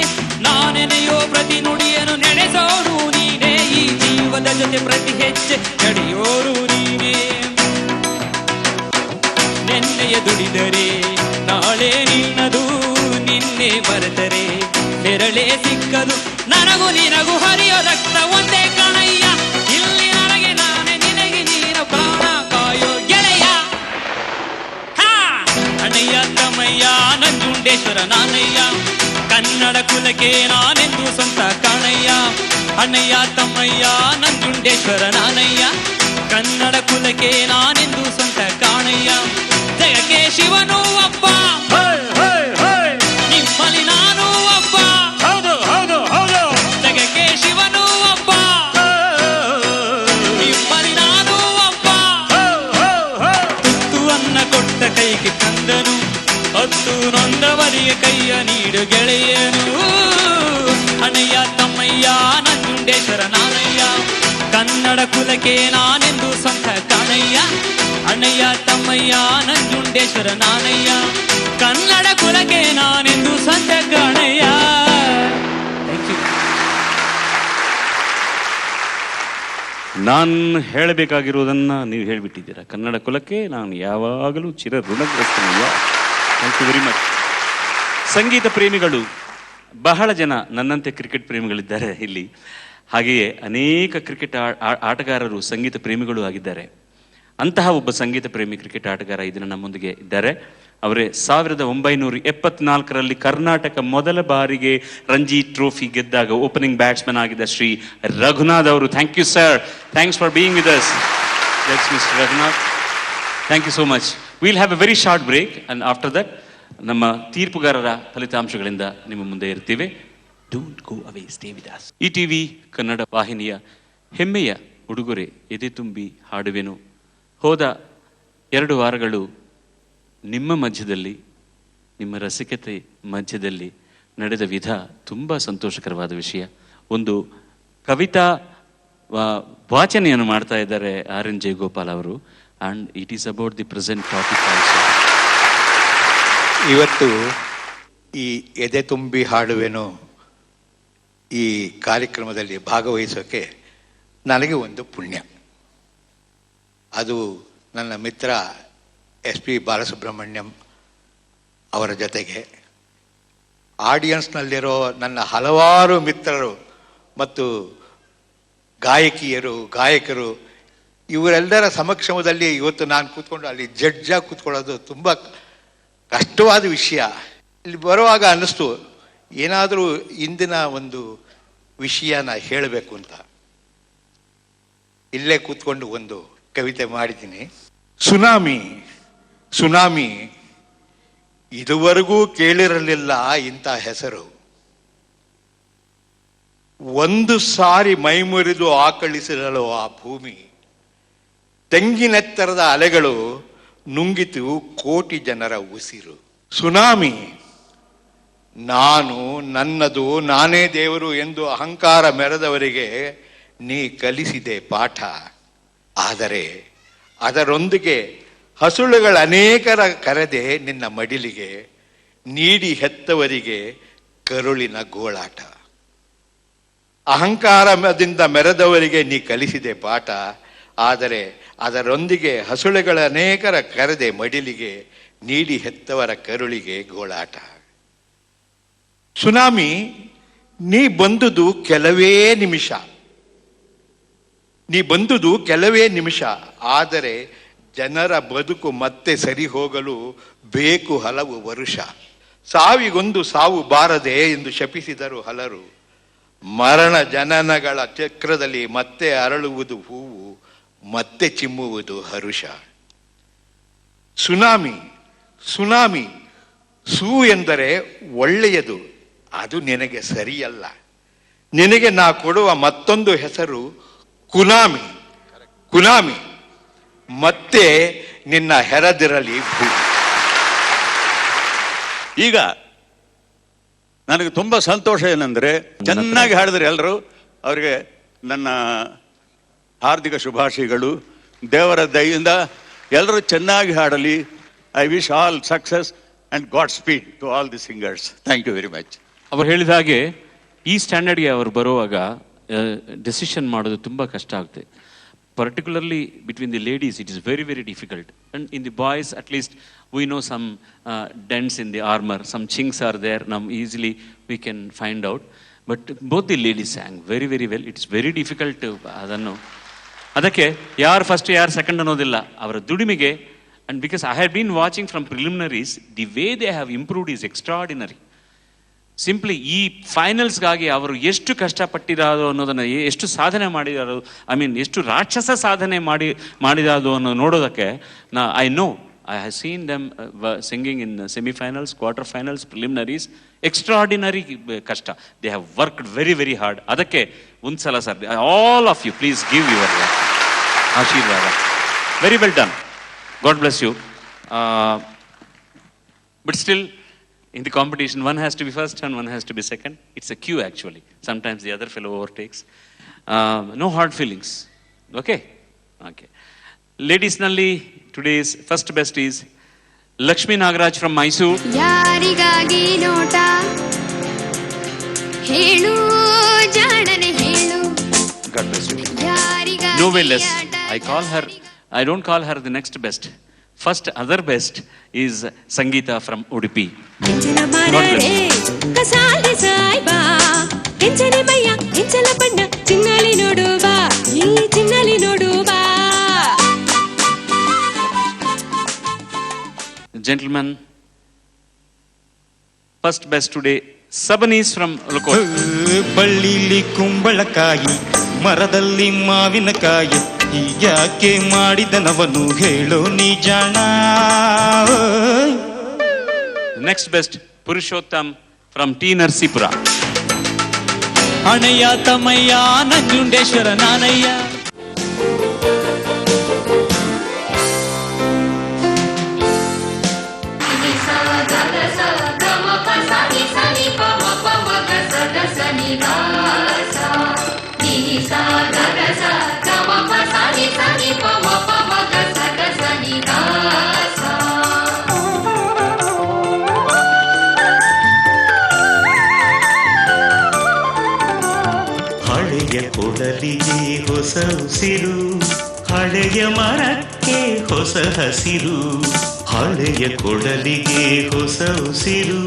ನಾನೆನೆಯೋ ಪ್ರತಿ ನುಡಿಯನ್ನು ನೆನೆಸೋರು ನೀನೇ, ಈ ಜೀವದ ಜೊತೆ ಪ್ರತಿ ಹೆಜ್ಜೆ ನಡೆಯೋರು ನೀನೇ. ನೆನ್ನೆಯ ದುಡಿದರೆ ನಾಳೆ ನಿನ್ನದು, ನಿನ್ನೆ ಬರೆದರೆ ನೆರಳೇ ಸಿಕ್ಕದು. ನನಗೂ ನಿನಗೂ ಹರಿಯೋ ರಕ್ತ ಒಂದೇ ಕಣಯ್ಯ, ಇಲ್ಲಿ ನನಗೆ ನಾನೇ ನಿನಗೆ ನೀನು ಪ್ರಾಣ ಕಾಯೋ ಗೆಳೆಯ. ಅಣ್ಣಯ್ಯ ತಮ್ಮಯ್ಯ ನಂಜುಂಡೇಶ್ವರ ನಾನಯ್ಯ, ಕನ್ನಡ ಕುಲಕ್ಕೆ ನಾನೆಂದು ಸ್ವಂತ ಕಾಣಯ್ಯ. ಅಣ್ಣಯ್ಯ ತಮ್ಮಯ್ಯ ನಂಜುಂಡೇಶ್ವರ ನಾನಯ್ಯ, ಕನ್ನಡ ಕುಲಕ್ಕೆ ನಾನೆಂದು ಸ್ವಂತ ಕಾಣಯ್ಯ. ಜಗಕ್ಕೆ ಶಿವನು ಅಪ್ಪ, ನಿಮ್ಮಲ್ಲಿ ನಾನು ಒಬ್ಬ. ಹೌದು ಹೌದು ಹೌದು, ಜಗಕ್ಕೆ ಶಿವನು ಒಬ್ಬ, ನಿಮ್ಮಲ್ಲಿ ನಾನು ಒಬ್ಬ. ತುತ್ತು ಅನ್ನ ಕೊಟ್ಟ ಕೈಗೆ ಕಂದನು, ಹತ್ತು ನೊಂದವರಿಗೆ ಕೈಯ ನೀಡು ಗೆಳೆಯನು. ಅಣ್ಣಯ್ಯ ತಮ್ಮಯ್ಯ ನಂಜುಂಡೇಶ್ವರ ನಾನಯ್ಯ, ಕನ್ನಡ ಕುಲಕ್ಕೆ ನಾನೆಂದು ಸ್ವಂತ ಕಾಣಯ್ಯ. ಅಣ್ಣಯ್ಯ ತಮ್ಮಯ್ಯ ನಂಜುಂಡೇಶ್ವರ ನಾನಯ್ಯ, ಕನ್ನಡ ಕುಲಕ್ಕೆ ನಾನೆಂದು ಸ್ವಂತ ಕಾಣಯ್ಯ. ನಾನು ಹೇಳಬೇಕಾಗಿರೋದನ್ನ ನೀವು ಹೇಳಿಬಿಟ್ಟಿದ್ದೀರಾ. ಕನ್ನಡ ಕುಲಕ್ಕೆ ನಾನು ಯಾವಾಗಲೂ ಚಿರ ಋಣಗ್ರಸ್ತನಯ್ಯ. Thank you very much. ಸಂಗೀತ ಪ್ರೇಮಿಗಳು ಬಹಳ ಜನ ನನ್ನಂತೆ ಕ್ರಿಕೆಟ್ ಪ್ರೇಮಿಗಳಿದ್ದಾರೆ ಇಲ್ಲಿ. ಹಾಗೆಯೇ ಅನೇಕ ಕ್ರಿಕೆಟ್ ಆಟಗಾರರು ಸಂಗೀತ ಪ್ರೇಮಿಗಳು ಆಗಿದ್ದಾರೆ. ಅಂತಹ ಒಬ್ಬ ಸಂಗೀತ ಪ್ರೇಮಿ ಕ್ರಿಕೆಟ್ ಆಟಗಾರ ಇದನ್ನು ನಮ್ಮೊಂದಿಗೆ ಇದ್ದಾರೆ. ಅವರೇ 1974ರಲ್ಲಿ ಕರ್ನಾಟಕ ಮೊದಲ ಬಾರಿಗೆ ರಂಜಿ ಟ್ರೋಫಿ ಗೆದ್ದಾಗ ಓಪನಿಂಗ್ ಬ್ಯಾಟ್ಸ್ಮನ್ ಆಗಿದ್ದ ಶ್ರೀ ರಘುನಾಥ್ ಅವರು. Thank you sir, thanks for being with us. Let's mister Raghunath, thank you so much. Will have a very short break and after that ನಮ್ಮ ತೀರ್ಪುಗಾರರ ಫಲಿತಾಂಶಗಳಿಂದ ನಿಮ್ಮ ಮುಂದೆ ಇರ್ತೀವಿ. Don't go away, stay with us. ETV Kannada ವಾಹಿನಿಯ ಹೆಮ್ಮೆಯ ಉಡುಗೊರೆ ಎದೆ ತುಂಬಿ ಹಾಡುವೆನು. ಹೋದ 2 ವಾರಗಳು ನಿಮ್ಮ ಮಧ್ಯದಲ್ಲಿ, ನಿಮ್ಮ ರಸಿಕತೆ ಮಧ್ಯದಲ್ಲಿ ನಡೆದ ವಿಧ ತುಂಬ ಸಂತೋಷಕರವಾದ ವಿಷಯ. ಒಂದು ಕವಿತಾ ವಾಚನೆಯನ್ನು ಮಾಡ್ತಾ ಇದ್ದಾರೆ RN ಜಯಗೋಪಾಲ್ ಅವರು. And it is about the present topic also. ಇವತ್ತು ಈ ಎದೆ ತುಂಬಿ ಹಾಡುವೆನು ಈ ಕಾರ್ಯಕ್ರಮದಲ್ಲಿ ಭಾಗವಹಿಸೋಕ್ಕೆ ನನಗೆ ಒಂದು ಪುಣ್ಯ. ಅದು ನನ್ನ ಮಿತ್ರ SP ಬಾಲಸುಬ್ರಹ್ಮಣ್ಯಂ ಅವರ ಜೊತೆಗೆ ಆಡಿಯನ್ಸ್ನಲ್ಲಿರೋ ನನ್ನ ಹಲವಾರು ಮಿತ್ರರು ಮತ್ತು ಗಾಯಕಿಯರು, ಗಾಯಕರು, ಇವರೆಲ್ಲರ ಸಮಕ್ಷಮದಲ್ಲಿ ಇವತ್ತು ನಾನು ಕೂತ್ಕೊಂಡು ಅಲ್ಲಿ ಜಡ್ಜಾಗಿ ಕೂತ್ಕೊಳ್ಳೋದು ತುಂಬ ಕಷ್ಟವಾದ ವಿಷಯ. ಇಲ್ಲಿ ಬರುವಾಗ ಅನ್ನಿಸ್ತು ಏನಾದರೂ ಇಂದಿನ ಒಂದು ವಿಷಯನ ಹೇಳಬೇಕು ಅಂತ. ಇಲ್ಲೇ ಕೂತ್ಕೊಂಡು ಒಂದು ಕವಿತೆ ಮಾಡಿದ್ದೀನಿ. ಸುನಾಮಿ ಸುನಾಮಿ, ಇದುವರೆಗೂ ಕೇಳಿರಲಿಲ್ಲ ಇಂಥ ಹೆಸರು. ಒಂದು ಸಾರಿ ಮೈಮುರಿದು ಆಕಳಿಸಿದಳು ಆ ಭೂಮಿ. ತೆಂಗಿನೆತ್ತರದ ಅಲೆಗಳು ನುಂಗಿತು ಕೋಟಿ ಜನರ ಉಸಿರು. ಸುನಾಮಿ, ನಾನು, ನನ್ನದು, ನಾನೇ ದೇವರು ಎಂದು ಅಹಂಕಾರ ಮೆರೆದವರಿಗೆ ನೀ ಕಲಿಸಿದೆ ಪಾಠ. ಆದರೆ ಅದರೊಂದಿಗೆ ಹಸುಳುಗಳ ಅನೇಕರ ಕರೆದೆ ನಿನ್ನ ಮಡಿಲಿಗೆ, ನೀಡಿ ಹೆತ್ತವರಿಗೆ ಕರುಳಿನ ಗೋಳಾಟ. ಅಹಂಕಾರದಿಂದ ಮೆರೆದವರಿಗೆ ನೀ ಕಲಿಸಿದೆ ಪಾಠ, ಆದರೆ ಅದರೊಂದಿಗೆ ಹಸುಳೆಗಳ ಅನೇಕರ ಕರೆದೆ ಮಡಿಲಿಗೆ, ನೀಡಿ ಹೆತ್ತವರ ಕರುಳಿಗೆ ಗೋಳಾಟ. ಸುನಾಮಿ, ನೀ ಬಂದುದು ಕೆಲವೇ ನಿಮಿಷ, ಆದರೆ ಜನರ ಬದುಕು ಮತ್ತೆ ಸರಿ ಹೋಗಲು ಬೇಕು ಹಲವು ವರುಷ. ಸಾವಿಗೊಂದು ಸಾವು ಬಾರದೆ ಎಂದು ಶಪಿಸಿದರು ಹಲರು. ಮರಣ ಜನನಗಳ ಚಕ್ರದಲ್ಲಿ ಮತ್ತೆ ಅರಳುವುದು ಹೂವು, ಮತ್ತೆ ಚಿಮ್ಮುವುದು ಹರುಷ. ಸುನಾಮಿ ಸುನಾಮಿ, ಸೂ ಎಂದರೆ ಒಳ್ಳೆಯದು, ಅದು ನಿನಗೆ ಸರಿಯಲ್ಲ. ನಿನಗೆ ನಾ ಕೊಡುವ ಮತ್ತೊಂದು ಹೆಸರು ಕುನಾಮಿ. ಕುನಾಮಿ, ಮತ್ತೆ ನಿನ್ನ ಹೆರದಿರಲಿ ಭೂ. ಈಗ ನನಗೆ ತುಂಬ ಸಂತೋಷ ಏನಂದರೆ, ಚೆನ್ನಾಗಿ ಹಾಡಿದ್ರೆ ಎಲ್ಲರೂ, ಅವರಿಗೆ ನನ್ನ ಹಾರ್ದಿಕ ಶುಭಾಶಯಗಳು. ದೇವರ ದಯೆಯಿಂದ ಎಲ್ಲರೂ ಚೆನ್ನಾಗಿ ಹಾಡಲಿ. I wish all success and godspeed to all the singers. Thank you very much. ಅವರು ಹೇಳಿದ ಹಾಗೆ ಈ ಸ್ಟ್ಯಾಂಡರ್ಡ್ಗೆ ಅವರು ಬರುವಾಗ ಡೆಸಿಷನ್ ಮಾಡೋದು ತುಂಬ ಕಷ್ಟ ಆಗುತ್ತೆ. particularly between the ladies, it is very, very difficult. And in the boys, at least, we know some dents in the armor, some chinks are there, now easily we can find out. But both the ladies sang very, very well. It's very difficult to, ಅದಕ್ಕೆ ಯಾರು first ಯಾರು second ಅನ್ನೋದಿಲ್ಲ, ಅವರ ದುಡಿಮೆಗೆ. And because I have been watching from preliminaries, the way they have improved is extraordinary. Simply ಈ ಫೈನಲ್ಸ್ಗಾಗಿ ಅವರು ಎಷ್ಟು ಕಷ್ಟಪಟ್ಟಿರೋದು ಅನ್ನೋದನ್ನು, ಎಷ್ಟು ಸಾಧನೆ ಮಾಡಿದಾರೋ, ಎಷ್ಟು ರಾಕ್ಷಸ ಸಾಧನೆ ಮಾಡಿದಾದು ಅನ್ನೋ ನೋಡೋದಕ್ಕೆ I know, I have seen them singing in semifinals, quarter finals, preliminaries. Extraordinary ಕಷ್ಟ. They have worked very, very hard. ಅದಕ್ಕೆ ಒಂದು ಸಲ sir, all of you please give your ಆಶೀರ್ವಾದ. Very well done. God bless you. But still, in the competition, one has to be first and one has to be second. It's a queue actually. Sometimes the other fellow overtakes. No hard feelings. Okay? Okay. Ladies nalli, today's first best is Lakshmi Nagaraj from Mysore. ಯಾರಿಗಾಗಿ ನೋಟ ಹೇಳು ಜಾಣನೆ ಹೇಳು. God bless you. ಯಾರಿಗಾಗಿ No way less. I don't call her the next best. First, other best is Sangeeta from Udupi. ಕೆಂಚನ ಮಾರರೆ ಕಸಾಲೆ ಸಾಯ್ಬಾ, ಕೆಂಚನೆ Mayya ಕೆಂಚಲ ಬಣ್ಣ, ಚಿನ್ನಲಿ ನೋಡು ಬಾ, ಈ ಚಿನ್ನಲಿ ನೋಡು ಬಾ. Gentlemen, first best today, Sabanis from Lokot. ಬಳ್ಳಿಲಿ ಕುಂಬಳಕಾಯಿ, ಮರದಲ್ಲಿ ಮಾವಿನಕಾಯಿ, ಹೀಗ್ಯಾಕೆ ಮಾಡಿದನವನು ಹೇಳೋ ನೀ ಜಾಣ. Next best, Purushottam from T. Narsipura. ಅಣಯ್ಯ ತಮ್ಮಯ್ಯ ನಂಜುಂಡೇಶ್ವರ ನಾನಯ್ಯ. ಕೊಡಲಿಗೆ ಹೊಸ ಉಸಿರು, ಹಳೆಯ ಮರಕ್ಕೆ ಹೊಸ ಹಸಿರು. ಹಳೆಯ ಕೊಡಲಿಗೆ ಹೊಸ ಉಸಿರು,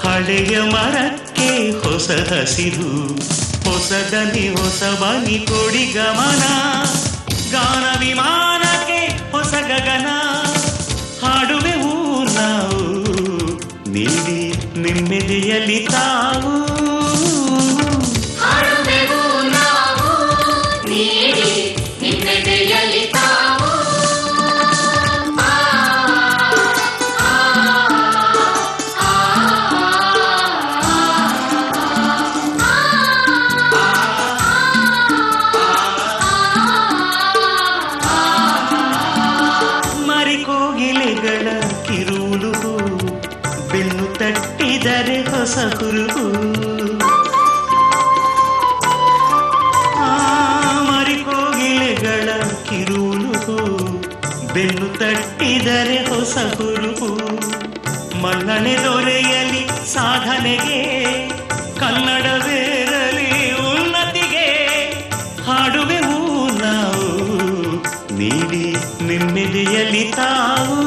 ಹಳೆಯ ಮರಕ್ಕೆ ಹೊಸ ಹಸಿರು. ಹೊಸದಲ್ಲಿ ಹೊಸ ಬನಿ ಕೊಡಿ ಗಮನ, ಗಾನ ವಿಮಾನಕ್ಕೆ ಹೊಸ ಗಗನ. ಹಾಡುವೆವು ನಾವು ನೀಡಿ ನೆಮ್ಮದಿಯಲ್ಲಿ ತಾವು. ಹಾಡುವೆವು ನಾವು ನೀಡಿ ನಿಮ್ಮೆದೆಯಲ್ಲಿ ತಾವು. ಮರಿಕೋಗಿಲೆಗಳ ಕಿರುಳು, ಬೆನ್ನು ತಟ್ಟಿದರೆ ಹೊಸ ಕುರುಹು. ಮರಿಕೋಗಿಲೆಗಳ ಕಿರುಳು, ಬೆನ್ನು ತಟ್ಟಿದರೆ ಹೊಸ ಕುರುಹು. ಮನ್ನಣೆ ದೊರೆಯಲಿ ಸಾಧನೆಗೆ, ಕನ್ನಡವೇರಲಿ ಉನ್ನತಿಗೆ. ಹಾಡುವೆವು ನಾವು ನೀಡಿ ನೆಮ್ಮದಿಯಲ್ಲಿ ತಾವು.